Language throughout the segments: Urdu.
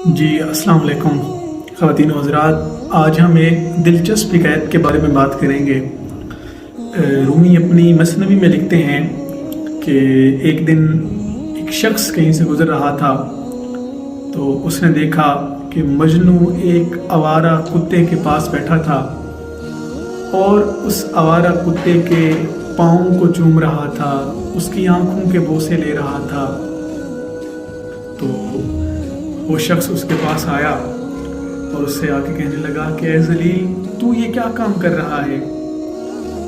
جی السلام علیکم خواتین و حضرات، آج ہم ایک دلچسپ حکایت کے بارے میں بات کریں گے۔ رومی اپنی مثنوی میں لکھتے ہیں کہ ایک دن ایک شخص کہیں سے گزر رہا تھا تو اس نے دیکھا کہ مجنو ایک آوارہ کتے کے پاس بیٹھا تھا اور اس آوارہ کتے کے پاؤں کو چوم رہا تھا، اس کی آنکھوں کے بوسے لے رہا تھا۔ تو وہ شخص اس کے پاس آیا اور اس سے آ کے کہنے لگا کہ اے ذلیل، تو یہ کیا کام کر رہا ہے؟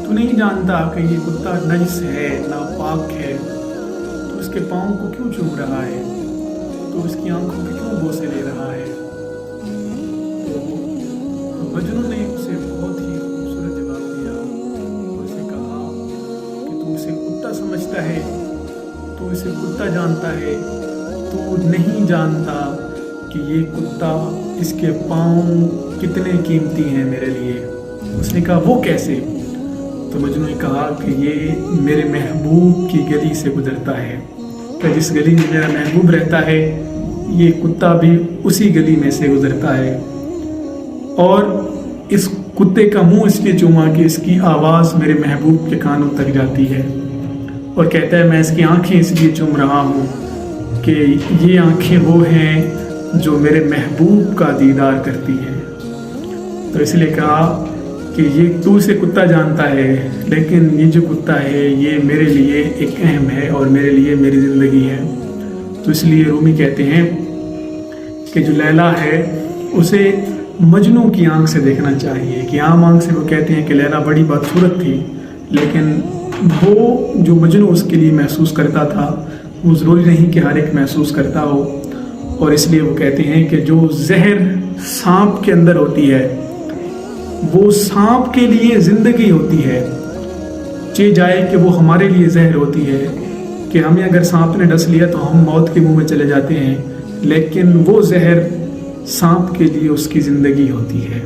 تو نہیں جانتا کہ یہ کتا نجس ہے، ناپاک ہے، تو اس کے پاؤں کو کیوں چوم رہا ہے؟ تو اس کی آنکھوں کے کیوں بوسے لے رہا ہے؟ تو مجنون نے اسے بہت ہی خوبصورت جواب دیا اور اسے کہا کہ تو اسے کتا سمجھتا ہے، تو اسے کتا جانتا ہے، تو نہیں جانتا کہ یہ کتا، اس کے پاؤں کتنے قیمتی ہیں میرے لیے۔ اس نے کہا وہ کیسے؟ تو مجنوں نے کہا کہ یہ میرے محبوب کی گلی سے گزرتا ہے، کہ جس گلی میں میرا محبوب رہتا ہے یہ کتا بھی اسی گلی میں سے گزرتا ہے، اور اس کتے کا منہ اس لیے چوما کہ اس کی آواز میرے محبوب کے کانوں تک جاتی ہے، اور کہتا ہے میں اس کی آنکھیں اس لیے چوم رہا ہوں کہ یہ آنکھیں وہ ہیں جو میرے محبوب کا دیدار کرتی ہیں۔ تو اس لیے کہا کہ یہ تو اسے کتا جانتا ہے، لیکن یہ جو کتا ہے یہ میرے لیے ایک اہم ہے اور میرے لیے میری زندگی ہے۔ تو اس لیے رومی کہتے ہیں کہ جو لیلا ہے اسے مجنوں کی آنکھ سے دیکھنا چاہیے، کہ عام آنکھ سے وہ کہتے ہیں کہ لیلا بڑی بدصورت تھی، لیکن وہ جو مجنوں اس کے لیے محسوس کرتا تھا وہ ضروری نہیں کہ ہر ایک محسوس کرتا ہو، اور اس لیے وہ کہتے ہیں کہ جو زہر سانپ کے اندر ہوتی ہے وہ سانپ کے لیے زندگی ہوتی ہے، چہ جائے کہ وہ ہمارے لیے زہر ہوتی ہے، کہ ہمیں اگر سانپ نے ڈس لیا تو ہم موت کے منہ میں چلے جاتے ہیں، لیکن وہ زہر سانپ کے لیے اس کی زندگی ہوتی ہے۔